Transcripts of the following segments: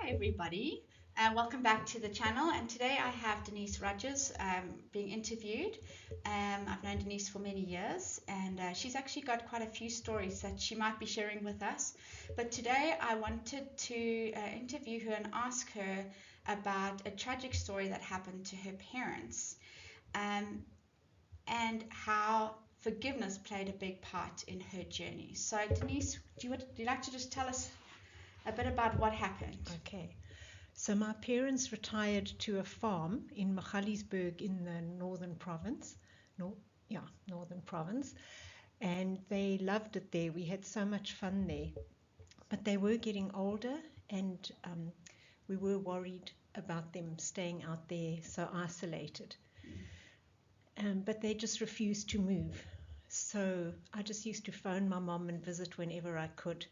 Hi everybody, welcome back to the channel, and today I have Denise Rogers being interviewed. I've known Denise for many years, and she's actually got quite a few stories that she might be sharing with us, but today I wanted to interview her and ask her about a tragic story that happened to her parents, and how forgiveness played a big part in her journey. So Denise, would you like to just tell us a bit about what happened? Okay, so my parents retired to a farm in Magaliesburg in the northern province, northern province, and they loved it there. We had so much fun there, but they were getting older, and we were worried about them staying out there so isolated. But they just refused to move. So I just used to phone my mom and visit whenever I could.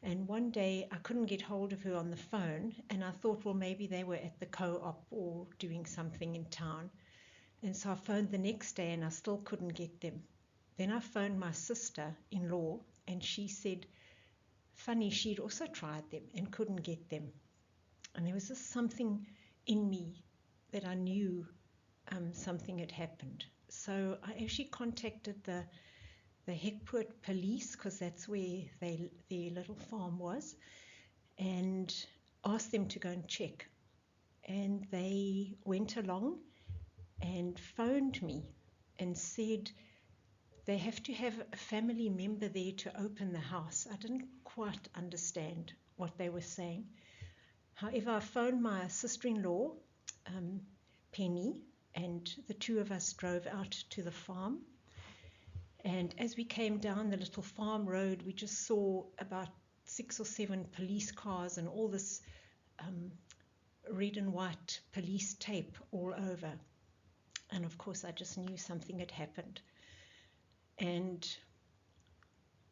And one day I couldn't get hold of her on the phone, and I thought, well, maybe they were at the co-op or doing something in town. And so I phoned the next day and I still couldn't get them. Then I phoned my sister-in-law, and she said, funny, she'd also tried them and couldn't get them. And there was just something in me that I knew something had happened. So I actually contacted the Hekpoort police, because that's where their little farm was, and asked them to go and check. And they went along and phoned me and said they have to have a family member there to open the house. I didn't quite understand what they were saying. However, I phoned my sister-in-law, Penny, and the two of us drove out to the farm. And as we came down the little farm road, we just saw about 6 or 7 police cars and all this red and white police tape all over. And of course, I just knew something had happened. And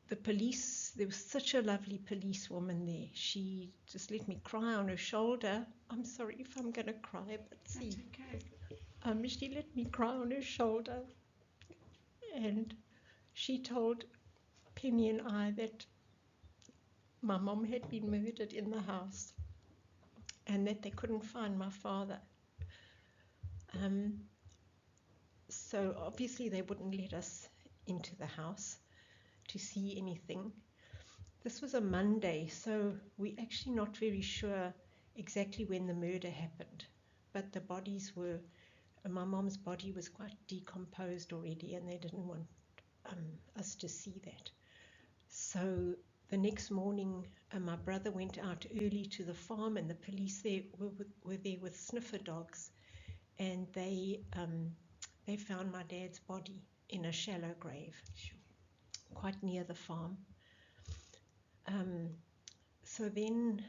the police, there was such a lovely policewoman there. She just let me cry on her shoulder. I'm sorry if I'm going to cry, but see. That's okay. She let me cry on her shoulder. And she told Penny and I that my mom had been murdered in the house and that they couldn't find my father. So obviously they wouldn't let us into the house to see anything. This was a Monday, so we're actually not very sure exactly when the murder happened, but the bodies were, my mom's body was quite decomposed already, and they didn't want us to see that. So the next morning, my brother went out early to the farm, and the police there were there with sniffer dogs, and they found my dad's body in a shallow grave, quite near the farm. So then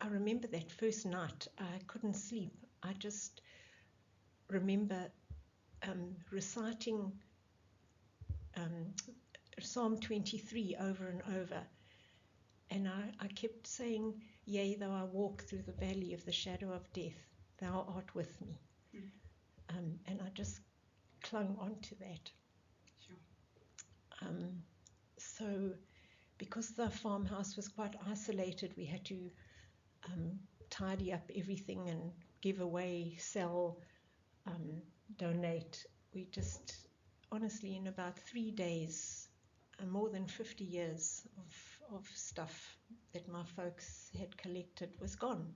I remember that first night I couldn't sleep. I just remember reciting Psalm 23 over and over, and I kept saying, yea, though I walk through the valley of the shadow of death, thou art with me. And I just clung on to that. Sure. So because the farmhouse was quite isolated, we had to tidy up everything and give away, sell, donate. We just, honestly, in about 3 days, more than 50 years of stuff that my folks had collected was gone.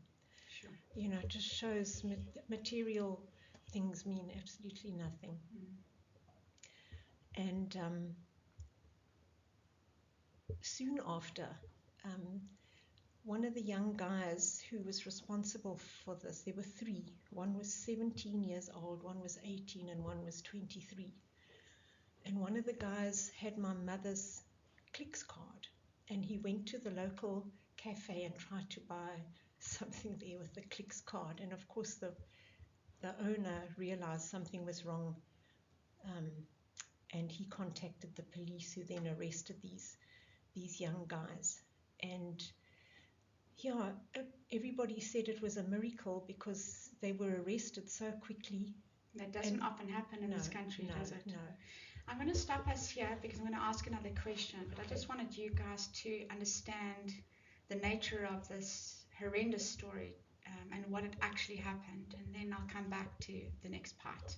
Sure. You know, it just shows material things mean absolutely nothing. And soon after, one of the young guys who was responsible for this, there were 3. One was 17 years old, one was 18, and one was 23. And one of the guys had my mother's Clicks card, and he went to the local cafe and tried to buy something there with the Clicks card. And of course, the owner realized something was wrong, and he contacted the police, who then arrested these young guys. And yeah, everybody said it was a miracle because they were arrested so quickly. That doesn't often happen in this country, does it? No. I'm going to stop us here because I'm going to ask another question, but I just wanted you guys to understand the nature of this horrendous story and what had actually happened, and then I'll come back to the next part.